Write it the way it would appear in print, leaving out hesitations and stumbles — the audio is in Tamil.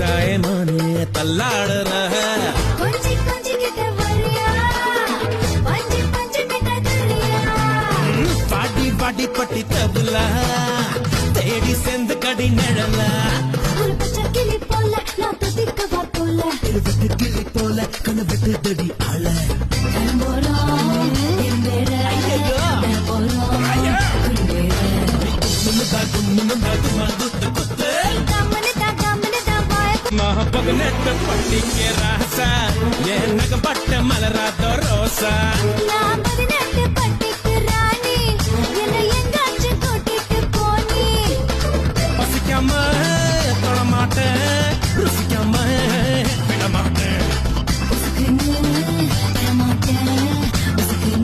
சாயமானே தள்ளாடுற கொஞ்சி கொஞ்சி கிட்ட வரியா பஞ்சு பஞ்சு கிட்ட கரியா பாட்டி பாட்டி பட்டி தபுலா தேடி சேர்ந்து கடி நிழலா ஒரு பச்சை கிளி போல நான் துதிக்கவா போல இருபட்டு கிளி போல கணவெட்டு தடி ஆள போறோம் எம்பேர போறோம் மகப்பகனெட்ட பட்டிக்கு ராசா என் நகப்பட்ட மலராத ரோசா நான்